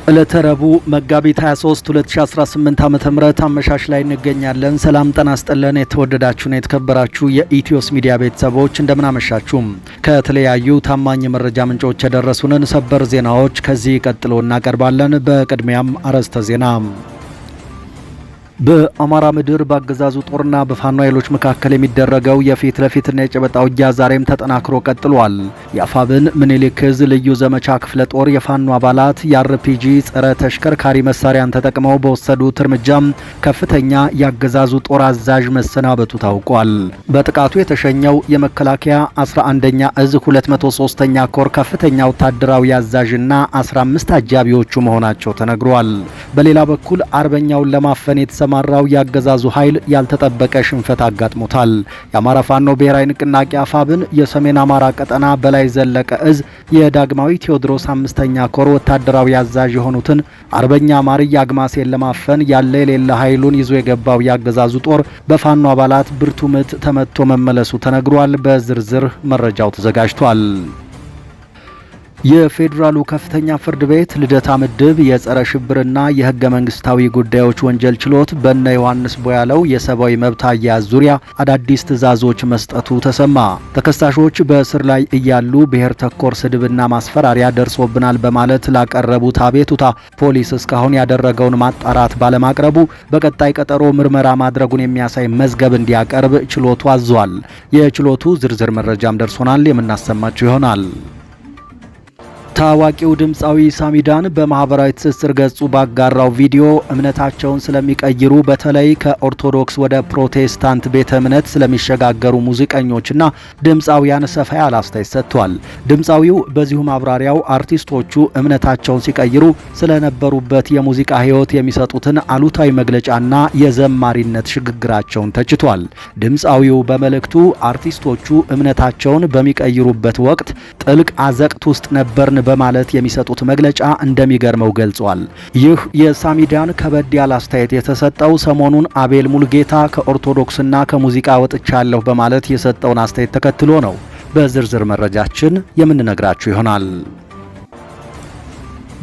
ለተረቡ መጋቢት 23 2018 ዓ.ም አመሻሽ ላይ እንገኛለን። ሰላም ጤና ይስጥልን። የተወደዳችሁና የተከበራችሁ የኢትዮስ ሚዲያ ቤተሰቦች እንደምን አመሻችሁ። ከተለያዩ ታማኝ መረጃ ምንጮች የደረሱንን ሰበር ዜናዎች ከዚህ ቀጥሎ እናቀርባለን። በቅድሚያም አርዕስተ ዜና። በአማራ ምድር በአገዛዙ ጦርና በፋኖ ኃይሎች መካከል የሚደረገው የፊት ለፊትና የጨበጣ ውጊያ ዛሬም ተጠናክሮ ቀጥሏል። የአፋብን ምኒልክ ዕዝ ልዩ ዘመቻ ክፍለ ጦር የፋኖ አባላት የአርፒጂ ጸረ ተሽከርካሪ መሳሪያን ተጠቅመው በወሰዱት እርምጃም ከፍተኛ የአገዛዙ ጦር አዛዥ መሰናበቱ ታውቋል። በጥቃቱ የተሸኘው የመከላከያ 11ኛ ዕዝ 203ኛ ኮር ከፍተኛ ወታደራዊ አዛዥና 15 አጃቢዎቹ መሆናቸው ተነግሯል። በሌላ በኩል አርበኛውን ለማፈን የተሰማራው የአገዛዙ ኃይል ያልተጠበቀ ሽንፈት አጋጥሞታል። የአማራ ፋኖ ብሔራዊ ንቅናቄ አፋብን የሰሜን አማራ ቀጠና በላይ ዘለቀ ዕዝ የዳግማዊ ቴዎድሮስ 5ኛ ኮር ወታደራዊ አዛዥ የሆኑትን አርበኛ ማርያ አግማሴን ለማፈን ያለ የሌለ ኃይሉን ይዞ የገባው የአገዛዙ ጦር በፋኖ አባላት ብርቱ ምት ተመቶ መመለሱ ተነግሯል። በዝርዝር መረጃው ተዘጋጅቷል። የፌዴራሉ ከፍተኛ ፍርድ ቤት ልደታ ምድብ የጸረ ሽብርና የህገ መንግስታዊ ጉዳዮች ወንጀል ችሎት በእነ ዮሐንስ ቦያለው የሰብአዊ መብት አያያዝ ዙሪያ አዳዲስ ትዕዛዞች መስጠቱ ተሰማ። ተከሳሾች በእስር ላይ እያሉ ብሔር ተኮር ስድብና ማስፈራሪያ ደርሶብናል በማለት ላቀረቡት አቤቱታ ፖሊስ እስካሁን ያደረገውን ማጣራት ባለማቅረቡ በቀጣይ ቀጠሮ ምርመራ ማድረጉን የሚያሳይ መዝገብ እንዲያቀርብ ችሎቱ አዟል። የችሎቱ ዝርዝር መረጃም ደርሶናል፣ የምናሰማችሁ ይሆናል። ታዋቂው ድምፃዊ ሳሚዳን በማህበራዊ ትስስር ገጹ ባጋራው ቪዲዮ እምነታቸውን ስለሚቀይሩ በተለይ ከኦርቶዶክስ ወደ ፕሮቴስታንት ቤተ እምነት ስለሚሸጋገሩ ሙዚቀኞችና ድምፃውያን ሰፋ ያለ አስተያየት ሰጥቷል። ድምፃዊው በዚሁ ማብራሪያው አርቲስቶቹ እምነታቸውን ሲቀይሩ ስለነበሩበት የሙዚቃ ሕይወት የሚሰጡትን አሉታዊ መግለጫና የዘማሪነት ሽግግራቸውን ተችቷል። ድምፃዊው በመልእክቱ አርቲስቶቹ እምነታቸውን በሚቀይሩበት ወቅት ጥልቅ አዘቅት ውስጥ ነበርን በማለት የሚሰጡት መግለጫ እንደሚገርመው ገልጿል። ይህ የሳሚዳን ከበድ ያለ አስተያየት የተሰጠው ሰሞኑን አቤል ሙልጌታ ከኦርቶዶክስና ከሙዚቃ ወጥቻለሁ በማለት የሰጠውን አስተያየት ተከትሎ ነው። በዝርዝር መረጃችን የምንነግራችሁ ይሆናል።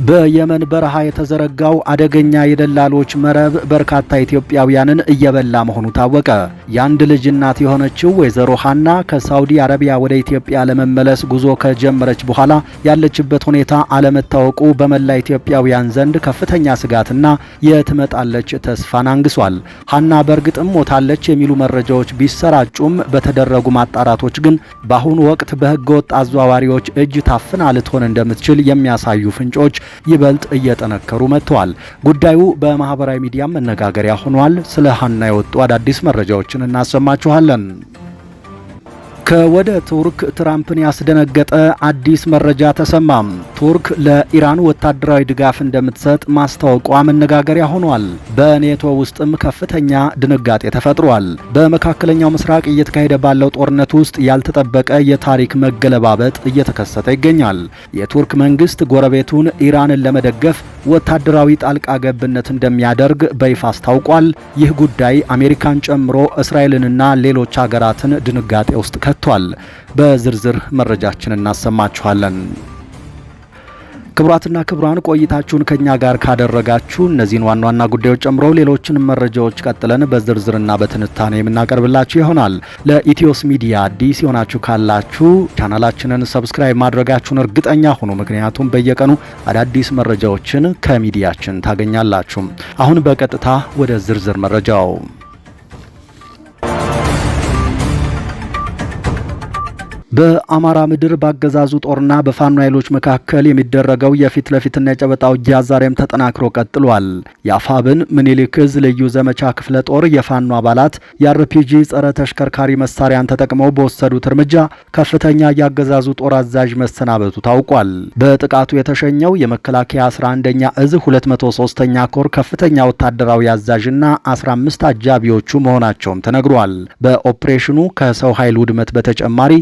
በየመን በረሃ የተዘረጋው አደገኛ የደላሎች መረብ በርካታ ኢትዮጵያውያንን እየበላ መሆኑ ታወቀ። የአንድ ልጅ እናት የሆነችው ወይዘሮ ሀና ከሳውዲ አረቢያ ወደ ኢትዮጵያ ለመመለስ ጉዞ ከጀመረች በኋላ ያለችበት ሁኔታ አለመታወቁ በመላ ኢትዮጵያውያን ዘንድ ከፍተኛ ስጋትና የትመጣለች ተስፋን አንግሷል። ሀና በእርግጥም ሞታለች የሚሉ መረጃዎች ቢሰራጩም በተደረጉ ማጣራቶች ግን በአሁኑ ወቅት በህገወጥ አዘዋዋሪዎች እጅ ታፍና ልትሆን እንደምትችል የሚያሳዩ ፍንጮች ይበልጥ እየጠነከሩ መጥተዋል። ጉዳዩ በማህበራዊ ሚዲያም መነጋገሪያ ሆኗል። ስለ ሀና የወጡ አዳዲስ መረጃዎችን እናሰማችኋለን። ከወደ ቱርክ ትራምፕን ያስደነገጠ አዲስ መረጃ ተሰማም። ቱርክ ለኢራን ወታደራዊ ድጋፍ እንደምትሰጥ ማስታወቋ መነጋገሪያ ሆኗል። በኔቶ ውስጥም ከፍተኛ ድንጋጤ ተፈጥሯል። በመካከለኛው ምስራቅ እየተካሄደ ባለው ጦርነት ውስጥ ያልተጠበቀ የታሪክ መገለባበጥ እየተከሰተ ይገኛል። የቱርክ መንግስት ጎረቤቱን ኢራንን ለመደገፍ ወታደራዊ ጣልቃ ገብነት እንደሚያደርግ በይፋ አስታውቋል። ይህ ጉዳይ አሜሪካን ጨምሮ እስራኤልንና ሌሎች ሀገራትን ድንጋጤ ውስጥ ከቷል። በዝርዝር መረጃችን እናሰማችኋለን። ክቡራትና ክቡራን ቆይታችሁን ከኛ ጋር ካደረጋችሁ እነዚህን ዋና ዋና ጉዳዮች ጨምሮ ሌሎችንም መረጃዎች ቀጥለን በዝርዝርና በትንታኔ የምናቀርብላችሁ ይሆናል። ለኢትዮስ ሚዲያ አዲስ የሆናችሁ ካላችሁ ቻናላችንን ሰብስክራይብ ማድረጋችሁን እርግጠኛ ሁኑ። ምክንያቱም በየቀኑ አዳዲስ መረጃዎችን ከሚዲያችን ታገኛላችሁ። አሁን በቀጥታ ወደ ዝርዝር መረጃው። በአማራ ምድር ባገዛዙ ጦርና በፋኖ ኃይሎች መካከል የሚደረገው የፊት ለፊትና የጨበጣ ውጊያ ዛሬም ተጠናክሮ ቀጥሏል። የአፋብን ምኒልክ ዕዝ ልዩ ዘመቻ ክፍለ ጦር የፋኖ አባላት የአርፒጂ ጸረ ተሽከርካሪ መሳሪያን ተጠቅመው በወሰዱት እርምጃ ከፍተኛ የአገዛዙ ጦር አዛዥ መሰናበቱ ታውቋል። በጥቃቱ የተሸኘው የመከላከያ 11ኛ ዕዝ 203ኛ ኮር ከፍተኛ ወታደራዊ አዛዥና 15 አጃቢዎቹ መሆናቸውም ተነግሯል። በኦፕሬሽኑ ከሰው ኃይል ውድመት በተጨማሪ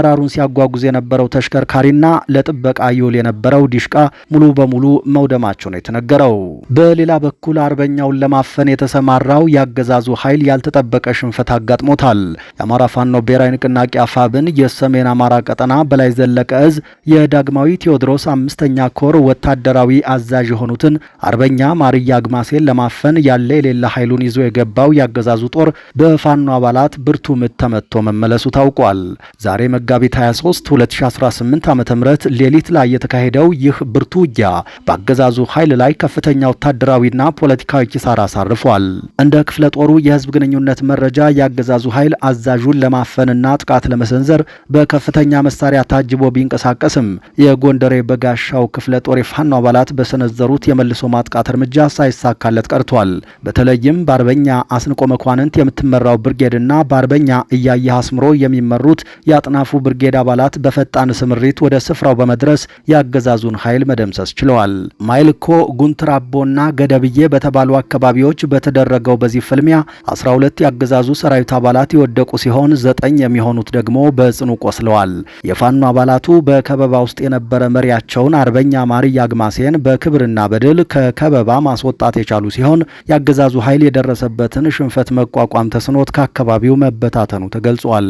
አመራሩን ሲያጓጉዝ የነበረው ተሽከርካሪና ለጥበቃ ይውል የነበረው ዲሽቃ ሙሉ በሙሉ መውደማቸው ነው የተነገረው። በሌላ በኩል አርበኛውን ለማፈን የተሰማራው ያገዛዙ ኃይል ያልተጠበቀ ሽንፈት አጋጥሞታል። የአማራ ፋኖ ብሔራዊ ንቅናቄ አፋብን የሰሜን አማራ ቀጠና በላይ ዘለቀ እዝ የዳግማዊ ቴዎድሮስ 5ኛ ኮር ወታደራዊ አዛዥ የሆኑትን አርበኛ ማርያ አግማሴን ለማፈን ያለ የሌላ ኃይሉን ይዞ የገባው ያገዛዙ ጦር በፋኖ አባላት ብርቱ ምት ተመቶ መመለሱ ታውቋል። ዛሬ መጋቢት 23 2018 ዓ.ም ሌሊት ላይ የተካሄደው ይህ ብርቱ ውጊያ በአገዛዙ ኃይል ላይ ከፍተኛ ወታደራዊና ፖለቲካዊ ኪሳራ አሳርፏል። እንደ ክፍለ ጦሩ የህዝብ ግንኙነት መረጃ ያገዛዙ ኃይል አዛዡን ለማፈንና ጥቃት ለመሰንዘር በከፍተኛ መሳሪያ ታጅቦ ቢንቀሳቀስም የጎንደሬ በጋሻው ክፍለ ጦር የፋኖ አባላት በሰነዘሩት የመልሶ ማጥቃት እርምጃ ሳይሳካለት ቀርቷል። በተለይም በአርበኛ አስንቆ መኳንንት የምትመራው ብርጌድና በአርበኛ እያየ አስምሮ የሚመሩት የአጥናፉ ብርጌድ አባላት በፈጣን ስምሪት ወደ ስፍራው በመድረስ ያገዛዙን ኃይል መደምሰስ ችለዋል። ማይልኮ፣ ጉንትራቦና ገደብዬ በተባሉ አካባቢዎች በተደረገው በዚህ ፍልሚያ 12 ያገዛዙ ሰራዊት አባላት የወደቁ ሲሆን 9 የሚሆኑት ደግሞ በጽኑ ቆስለዋል። የፋኖ አባላቱ በከበባ ውስጥ የነበረ መሪያቸውን አርበኛ ማርያ አግማሴን በክብርና በድል ከከበባ ማስወጣት የቻሉ ሲሆን ያገዛዙ ኃይል የደረሰበትን ሽንፈት መቋቋም ተስኖት ከአካባቢው መበታተኑ ተገልጿል።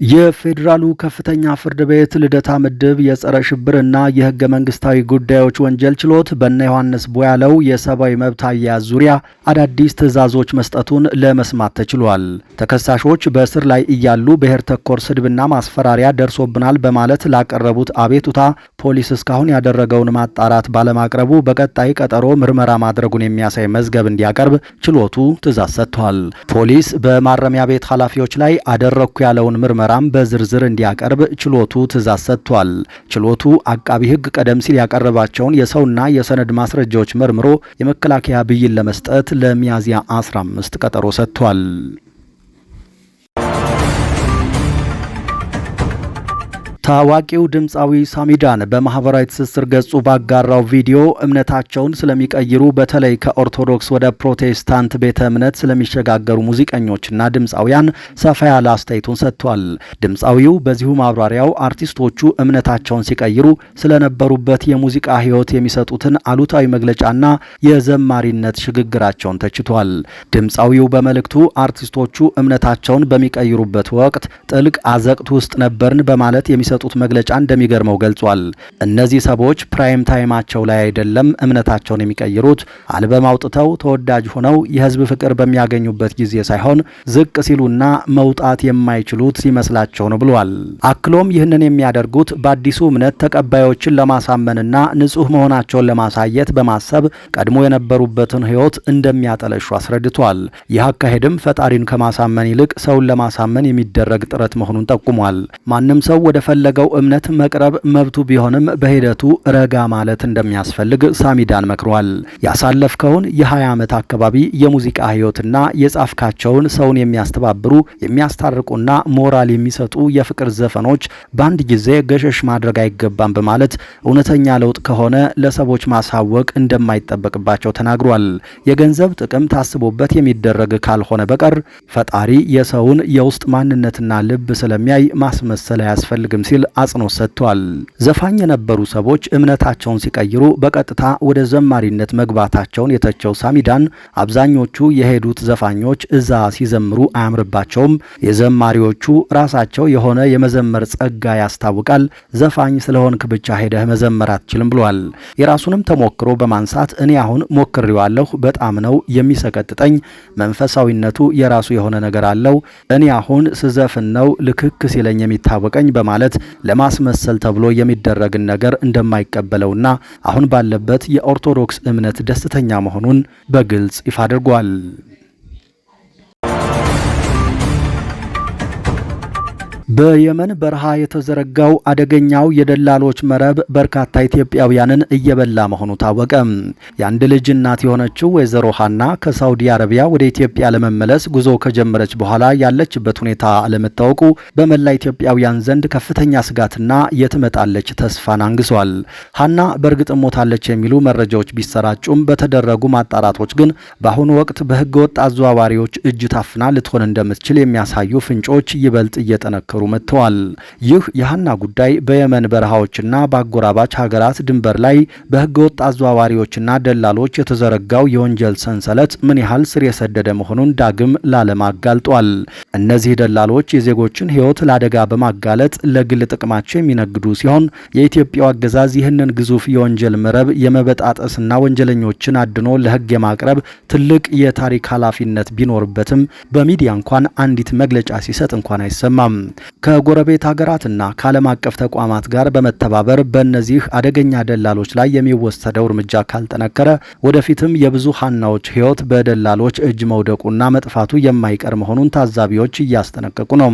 የፌዴራሉ ከፍተኛ ፍርድ ቤት ልደታ ምድብ የጸረ ሽብርና የህገ መንግስታዊ ጉዳዮች ወንጀል ችሎት በእነ ዮሐንስ ቦያለው የሰብአዊ መብት አያያዝ ዙሪያ አዳዲስ ትዕዛዞች መስጠቱን ለመስማት ተችሏል። ተከሳሾች በእስር ላይ እያሉ ብሔር ተኮር ስድብና ማስፈራሪያ ደርሶብናል በማለት ላቀረቡት አቤቱታ ፖሊስ እስካሁን ያደረገውን ማጣራት ባለማቅረቡ በቀጣይ ቀጠሮ ምርመራ ማድረጉን የሚያሳይ መዝገብ እንዲያቀርብ ችሎቱ ትዕዛዝ ሰጥቷል። ፖሊስ በማረሚያ ቤት ኃላፊዎች ላይ አደረግኩ ያለውን ምርመራ በዝርዝር እንዲያቀርብ ችሎቱ ትዕዛዝ ሰጥቷል። ችሎቱ አቃቢ ህግ ቀደም ሲል ያቀረባቸውን የሰውና የሰነድ ማስረጃዎች መርምሮ የመከላከያ ብይን ለመስጠት ለሚያዝያ 15 ቀጠሮ ሰጥቷል። ታዋቂው ድምፃዊ ሳሚዳን በማህበራዊ ትስስር ገጹ ባጋራው ቪዲዮ እምነታቸውን ስለሚቀይሩ በተለይ ከኦርቶዶክስ ወደ ፕሮቴስታንት ቤተ እምነት ስለሚሸጋገሩ ሙዚቀኞችና ድምፃውያን ሰፋ ያለ አስተያየቱን ሰጥቷል። ድምፃዊው በዚሁ ማብራሪያው አርቲስቶቹ እምነታቸውን ሲቀይሩ ስለነበሩበት የሙዚቃ ህይወት የሚሰጡትን አሉታዊ መግለጫና የዘማሪነት ሽግግራቸውን ተችቷል። ድምፃዊው በመልእክቱ አርቲስቶቹ እምነታቸውን በሚቀይሩበት ወቅት ጥልቅ አዘቅት ውስጥ ነበርን በማለት የሚሰጡት መግለጫ እንደሚገርመው ገልጿል። እነዚህ ሰዎች ፕራይም ታይማቸው ላይ አይደለም እምነታቸውን የሚቀይሩት፣ አልበም አውጥተው ተወዳጅ ሆነው የህዝብ ፍቅር በሚያገኙበት ጊዜ ሳይሆን ዝቅ ሲሉና መውጣት የማይችሉት ሲመስላቸው ነው ብሏል። አክሎም ይህንን የሚያደርጉት በአዲሱ እምነት ተቀባዮችን ለማሳመንና ንጹህ መሆናቸውን ለማሳየት በማሰብ ቀድሞ የነበሩበትን ህይወት እንደሚያጠለሹ አስረድቷል። ይህ አካሄድም ፈጣሪን ከማሳመን ይልቅ ሰውን ለማሳመን የሚደረግ ጥረት መሆኑን ጠቁሟል። ማንም ሰው ወደ ፈለገው እምነት መቅረብ መብቱ ቢሆንም በሂደቱ ረጋ ማለት እንደሚያስፈልግ ሳሚዳን መክሯል። ያሳለፍከውን የ20 ዓመት አካባቢ የሙዚቃ ህይወትና የጻፍካቸውን ሰውን የሚያስተባብሩ የሚያስታርቁና ሞራል የሚሰጡ የፍቅር ዘፈኖች በአንድ ጊዜ ገሸሽ ማድረግ አይገባም በማለት እውነተኛ ለውጥ ከሆነ ለሰዎች ማሳወቅ እንደማይጠበቅባቸው ተናግሯል። የገንዘብ ጥቅም ታስቦበት የሚደረግ ካልሆነ በቀር ፈጣሪ የሰውን የውስጥ ማንነትና ልብ ስለሚያይ ማስመሰል አያስፈልግም ሲል አጽንኦት ሰጥቷል። ዘፋኝ የነበሩ ሰዎች እምነታቸውን ሲቀይሩ በቀጥታ ወደ ዘማሪነት መግባታቸውን የተቸው ሳሚዳን አብዛኞቹ የሄዱት ዘፋኞች እዛ ሲዘምሩ አያምርባቸውም፣ የዘማሪዎቹ ራሳቸው የሆነ የመዘመር ጸጋ ያስታውቃል፣ ዘፋኝ ስለሆንክ ብቻ ሄደህ መዘመር አትችልም ብሏል። የራሱንም ተሞክሮ በማንሳት እኔ አሁን ሞክሬዋለሁ፣ በጣም ነው የሚሰቀጥጠኝ፣ መንፈሳዊነቱ የራሱ የሆነ ነገር አለው፣ እኔ አሁን ስዘፍን ነው ልክክ ሲለኝ የሚታወቀኝ በማለት ለማስመሰል ተብሎ የሚደረግን ነገር እንደማይቀበለውና አሁን ባለበት የኦርቶዶክስ እምነት ደስተኛ መሆኑን በግልጽ ይፋ አድርጓል። በየመን በረሃ የተዘረጋው አደገኛው የደላሎች መረብ በርካታ ኢትዮጵያውያንን እየበላ መሆኑ ታወቀ። የአንድ ልጅ እናት የሆነችው ወይዘሮ ሀና ከሳውዲ አረቢያ ወደ ኢትዮጵያ ለመመለስ ጉዞ ከጀመረች በኋላ ያለችበት ሁኔታ አለመታወቁ በመላ ኢትዮጵያውያን ዘንድ ከፍተኛ ስጋትና የትመጣለች ተስፋን አንግሷል። ሀና በእርግጥም ሞታለች የሚሉ መረጃዎች ቢሰራጩም በተደረጉ ማጣራቶች ግን በአሁኑ ወቅት በህገወጥ አዘዋዋሪዎች እጅ ታፍና ልትሆን እንደምትችል የሚያሳዩ ፍንጮች ይበልጥ እየጠነከሩ መጥተዋል። ይህ የሀና ጉዳይ በየመን በረሃዎችና በአጎራባች ሀገራት ድንበር ላይ በህገወጥ አዘዋዋሪዎችና ደላሎች የተዘረጋው የወንጀል ሰንሰለት ምን ያህል ስር የሰደደ መሆኑን ዳግም ለዓለም አጋልጧል። እነዚህ ደላሎች የዜጎችን ህይወት ለአደጋ በማጋለጥ ለግል ጥቅማቸው የሚነግዱ ሲሆን የኢትዮጵያው አገዛዝ ይህንን ግዙፍ የወንጀል መረብ የመበጣጠስና ወንጀለኞችን አድኖ ለህግ የማቅረብ ትልቅ የታሪክ ኃላፊነት ቢኖርበትም በሚዲያ እንኳን አንዲት መግለጫ ሲሰጥ እንኳን አይሰማም። ከጎረቤት ሀገራትና ከዓለም አቀፍ ተቋማት ጋር በመተባበር በእነዚህ አደገኛ ደላሎች ላይ የሚወሰደው እርምጃ ካልጠነከረ ወደፊትም የብዙ ሀናዎች ህይወት በደላሎች እጅ መውደቁና መጥፋቱ የማይቀር መሆኑን ታዛቢዎች እያስጠነቀቁ ነው።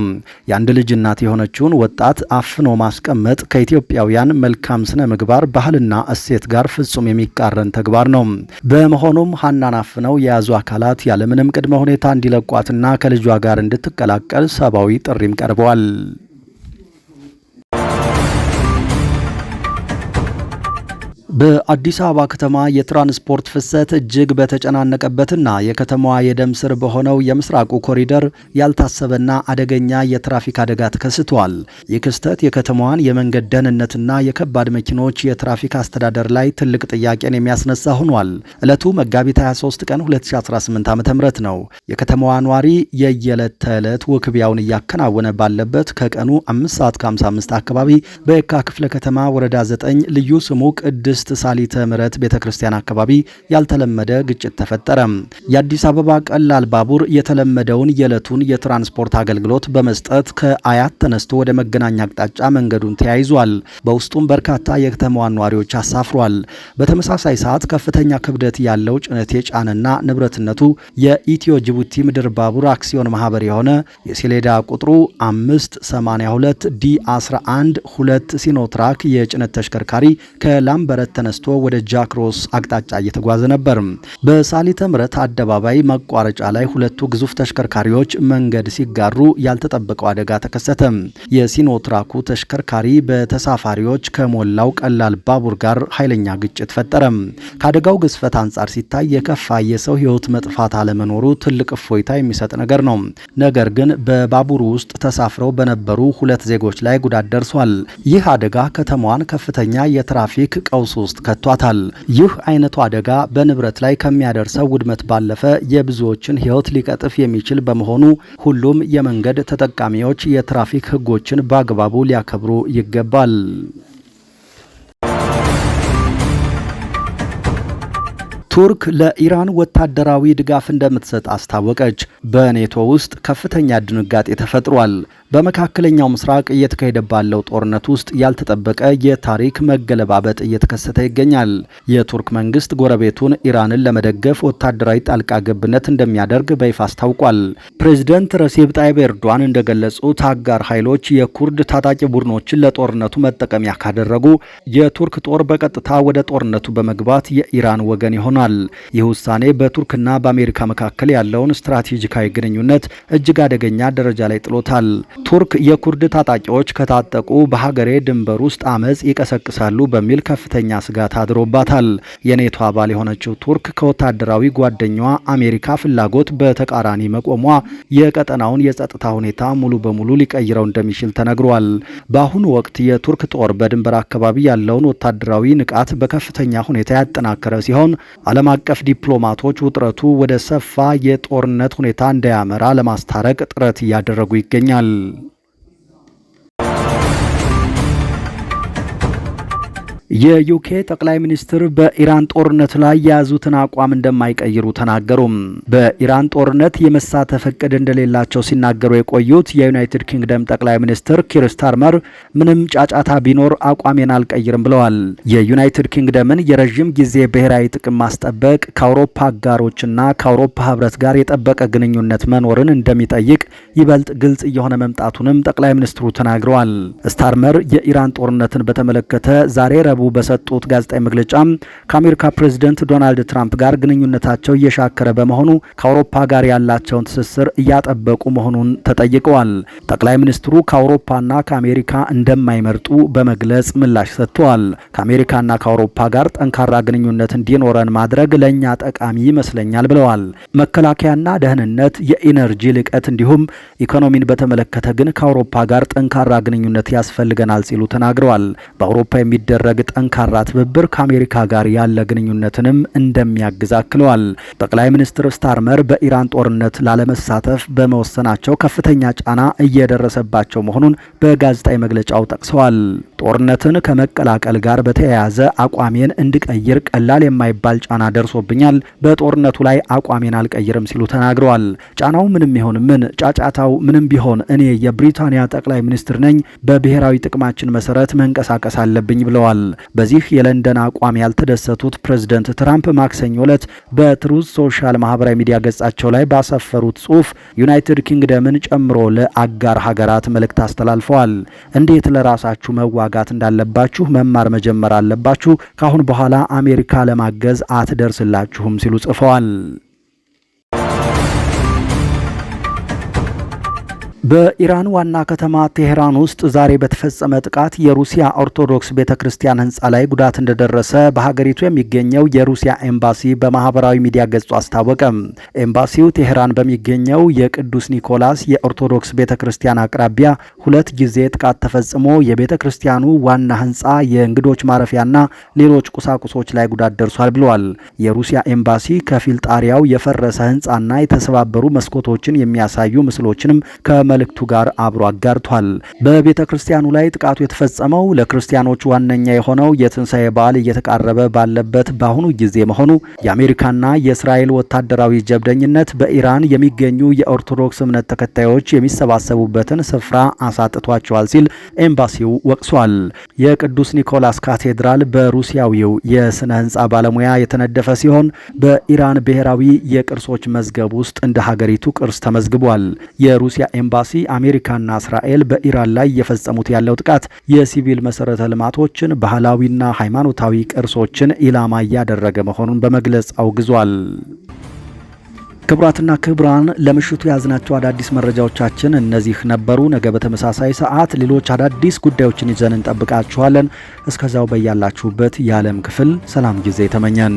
የአንድ ልጅ እናት የሆነችውን ወጣት አፍኖ ማስቀመጥ ከኢትዮጵያውያን መልካም ስነ ምግባር ባህልና እሴት ጋር ፍጹም የሚቃረን ተግባር ነው። በመሆኑም ሀናን አፍነው የያዙ አካላት ያለምንም ቅድመ ሁኔታ እንዲለቋትና ከልጇ ጋር እንድትቀላቀል ሰብአዊ ጥሪም ቀርበዋል። በአዲስ አበባ ከተማ የትራንስፖርት ፍሰት እጅግ በተጨናነቀበትና የከተማዋ የደም ስር በሆነው የምስራቁ ኮሪደር ያልታሰበና አደገኛ የትራፊክ አደጋ ተከስቷል። ይህ ክስተት የከተማዋን የመንገድ ደህንነትና የከባድ መኪኖች የትራፊክ አስተዳደር ላይ ትልቅ ጥያቄን የሚያስነሳ ሆኗል። ዕለቱ መጋቢት 23 ቀን 2018 ዓ.ም ነው። የከተማዋ ኗሪ የየዕለት ተዕለት ውክቢያውን እያከናወነ ባለበት ከቀኑ 5:55 አካባቢ በየካ ክፍለ ከተማ ወረዳ 9 ልዩ ስሙ ቅድስት ሳሊተ ምሕረት ቤተክርስቲያን አካባቢ ያልተለመደ ግጭት ተፈጠረ። የአዲስ አበባ ቀላል ባቡር የተለመደውን የዕለቱን የትራንስፖርት አገልግሎት በመስጠት ከአያት ተነስቶ ወደ መገናኛ አቅጣጫ መንገዱን ተያይዟል። በውስጡም በርካታ የከተማዋን ነዋሪዎች አሳፍሯል። በተመሳሳይ ሰዓት ከፍተኛ ክብደት ያለው ጭነት የጫነና ንብረትነቱ የኢትዮ ጅቡቲ ምድር ባቡር አክሲዮን ማህበር የሆነ የሰሌዳ ቁጥሩ 582 ዲ11 2 ሲኖትራክ የጭነት ተሽከርካሪ ከላምበረት ተነስቶ ወደ ጃክሮስ አቅጣጫ እየተጓዘ ነበር። በሳሊተ ምሕረት አደባባይ መቋረጫ ላይ ሁለቱ ግዙፍ ተሽከርካሪዎች መንገድ ሲጋሩ ያልተጠበቀው አደጋ ተከሰተ። የሲኖትራኩ ተሽከርካሪ በተሳፋሪዎች ከሞላው ቀላል ባቡር ጋር ኃይለኛ ግጭት ፈጠረ። ከአደጋው ግዝፈት አንጻር ሲታይ የከፋ የሰው ሕይወት መጥፋት አለመኖሩ ትልቅ እፎይታ የሚሰጥ ነገር ነው። ነገር ግን በባቡሩ ውስጥ ተሳፍረው በነበሩ ሁለት ዜጎች ላይ ጉዳት ደርሷል። ይህ አደጋ ከተማዋን ከፍተኛ የትራፊክ ቀውስ ውስጥ ከቷታል። ይህ አይነቱ አደጋ በንብረት ላይ ከሚያደርሰው ውድመት ባለፈ የብዙዎችን ሕይወት ሊቀጥፍ የሚችል በመሆኑ ሁሉም የመንገድ ተጠቃሚዎች የትራፊክ ሕጎችን በአግባቡ ሊያከብሩ ይገባል። ቱርክ ለኢራን ወታደራዊ ድጋፍ እንደምትሰጥ አስታወቀች። በኔቶ ውስጥ ከፍተኛ ድንጋጤ ተፈጥሯል። በመካከለኛው ምስራቅ እየተካሄደ ባለው ጦርነት ውስጥ ያልተጠበቀ የታሪክ መገለባበጥ እየተከሰተ ይገኛል። የቱርክ መንግስት ጎረቤቱን ኢራንን ለመደገፍ ወታደራዊ ጣልቃ ገብነት እንደሚያደርግ በይፋ አስታውቋል። ፕሬዝደንት ረሲብ ጣይብ ኤርዶዋን እንደገለጹት አጋር ኃይሎች የኩርድ ታጣቂ ቡድኖችን ለጦርነቱ መጠቀሚያ ካደረጉ የቱርክ ጦር በቀጥታ ወደ ጦርነቱ በመግባት የኢራን ወገን ይሆናል። ይህ ውሳኔ በቱርክና በአሜሪካ መካከል ያለውን ስትራቴጂካዊ ግንኙነት እጅግ አደገኛ ደረጃ ላይ ጥሎታል። ቱርክ የኩርድ ታጣቂዎች ከታጠቁ በሀገሬ ድንበር ውስጥ አመጽ ይቀሰቅሳሉ በሚል ከፍተኛ ስጋት አድሮባታል። የኔቶ አባል የሆነችው ቱርክ ከወታደራዊ ጓደኛዋ አሜሪካ ፍላጎት በተቃራኒ መቆሟ የቀጠናውን የጸጥታ ሁኔታ ሙሉ በሙሉ ሊቀይረው እንደሚችል ተነግሯል። በአሁኑ ወቅት የቱርክ ጦር በድንበር አካባቢ ያለውን ወታደራዊ ንቃት በከፍተኛ ሁኔታ ያጠናከረ ሲሆን ዓለም አቀፍ ዲፕሎማቶች ውጥረቱ ወደ ሰፋ የጦርነት ሁኔታ እንዳያመራ ለማስታረቅ ጥረት እያደረጉ ይገኛል። የዩኬ ጠቅላይ ሚኒስትር በኢራን ጦርነት ላይ የያዙትን አቋም እንደማይቀይሩ ተናገሩ። በኢራን ጦርነት የመሳተፍ እቅድ እንደሌላቸው ሲናገሩ የቆዩት የዩናይትድ ኪንግደም ጠቅላይ ሚኒስትር ኪር ስታርመር ምንም ጫጫታ ቢኖር አቋሜን አልቀይርም ብለዋል። የዩናይትድ ኪንግደምን የረዥም ጊዜ ብሔራዊ ጥቅም ማስጠበቅ ከአውሮፓ አጋሮችና ከአውሮፓ ሕብረት ጋር የጠበቀ ግንኙነት መኖርን እንደሚጠይቅ ይበልጥ ግልጽ እየሆነ መምጣቱንም ጠቅላይ ሚኒስትሩ ተናግረዋል። ስታርመር የኢራን ጦርነትን በተመለከተ ዛሬ በሰጡት ጋዜጣዊ መግለጫ ከአሜሪካ ፕሬዝዳንት ዶናልድ ትራምፕ ጋር ግንኙነታቸው እየሻከረ በመሆኑ ከአውሮፓ ጋር ያላቸውን ትስስር እያጠበቁ መሆኑን ተጠይቀዋል። ጠቅላይ ሚኒስትሩ ከአውሮፓና ከአሜሪካ እንደማይመርጡ በመግለጽ ምላሽ ሰጥተዋል። ከአሜሪካና ከአውሮፓ ጋር ጠንካራ ግንኙነት እንዲኖረን ማድረግ ለእኛ ጠቃሚ ይመስለኛል ብለዋል። መከላከያና ደህንነት፣ የኢነርጂ ልቀት እንዲሁም ኢኮኖሚን በተመለከተ ግን ከአውሮፓ ጋር ጠንካራ ግንኙነት ያስፈልገናል ሲሉ ተናግረዋል። በአውሮፓ የሚደረግ ጠንካራ ትብብር ከአሜሪካ ጋር ያለ ግንኙነትንም እንደሚያግዝ አክለዋል። ጠቅላይ ሚኒስትር ስታርመር በኢራን ጦርነት ላለመሳተፍ በመወሰናቸው ከፍተኛ ጫና እየደረሰባቸው መሆኑን በጋዜጣዊ መግለጫው ጠቅሰዋል። ጦርነትን ከመቀላቀል ጋር በተያያዘ አቋሜን እንድቀይር ቀላል የማይባል ጫና ደርሶብኛል። በጦርነቱ ላይ አቋሜን አልቀይርም ሲሉ ተናግረዋል። ጫናው ምንም ይሁን ምን፣ ጫጫታው ምንም ቢሆን እኔ የብሪታንያ ጠቅላይ ሚኒስትር ነኝ። በብሔራዊ ጥቅማችን መሰረት መንቀሳቀስ አለብኝ ብለዋል። በዚህ የለንደን አቋም ያልተደሰቱት ፕሬዝዳንት ትራምፕ ማክሰኞ ዕለት በትሩዝ ሶሻል ማህበራዊ ሚዲያ ገጻቸው ላይ ባሰፈሩት ጽሑፍ ዩናይትድ ኪንግደምን ጨምሮ ለአጋር ሀገራት መልእክት አስተላልፈዋል። እንዴት ለራሳችሁ መዋጋት እንዳለባችሁ መማር መጀመር አለባችሁ። ካሁን በኋላ አሜሪካ ለማገዝ አትደርስላችሁም ሲሉ ጽፈዋል። በኢራን ዋና ከተማ ቴሄራን ውስጥ ዛሬ በተፈጸመ ጥቃት የሩሲያ ኦርቶዶክስ ቤተክርስቲያን ህንፃ ላይ ጉዳት እንደደረሰ በሀገሪቱ የሚገኘው የሩሲያ ኤምባሲ በማህበራዊ ሚዲያ ገጹ አስታወቀ። ኤምባሲው ቴሄራን በሚገኘው የቅዱስ ኒኮላስ የኦርቶዶክስ ቤተክርስቲያን አቅራቢያ 2 ጊዜ ጥቃት ተፈጽሞ የቤተክርስቲያኑ ዋና ህንፃ፣ የእንግዶች ማረፊያና ሌሎች ቁሳቁሶች ላይ ጉዳት ደርሷል ብለዋል። የሩሲያ ኤምባሲ ከፊል ጣሪያው የፈረሰ ህንፃና የተሰባበሩ መስኮቶችን የሚያሳዩ ምስሎችንም መልእክቱ ጋር አብሮ አጋርቷል። በቤተ ክርስቲያኑ ላይ ጥቃቱ የተፈጸመው ለክርስቲያኖች ዋነኛ የሆነው የትንሣኤ በዓል እየተቃረበ ባለበት በአሁኑ ጊዜ መሆኑ የአሜሪካና የእስራኤል ወታደራዊ ጀብደኝነት በኢራን የሚገኙ የኦርቶዶክስ እምነት ተከታዮች የሚሰባሰቡበትን ስፍራ አሳጥቷቸዋል ሲል ኤምባሲው ወቅሷል። የቅዱስ ኒኮላስ ካቴድራል በሩሲያዊው የስነ ህንፃ ባለሙያ የተነደፈ ሲሆን በኢራን ብሔራዊ የቅርሶች መዝገብ ውስጥ እንደ ሀገሪቱ ቅርስ ተመዝግቧል። የሩሲያ ኤምባሲ አሜሪካና እስራኤል በኢራን ላይ እየፈጸሙት ያለው ጥቃት የሲቪል መሰረተ ልማቶችን፣ ባህላዊና ሃይማኖታዊ ቅርሶችን ኢላማ እያደረገ መሆኑን በመግለጽ አውግዟል። ክቡራትና ክቡራን ለምሽቱ ያዝናቸው አዳዲስ መረጃዎቻችን እነዚህ ነበሩ። ነገ በተመሳሳይ ሰዓት ሌሎች አዳዲስ ጉዳዮችን ይዘን እንጠብቃችኋለን። እስከዛው በያላችሁበት የዓለም ክፍል ሰላም ጊዜ ተመኘን።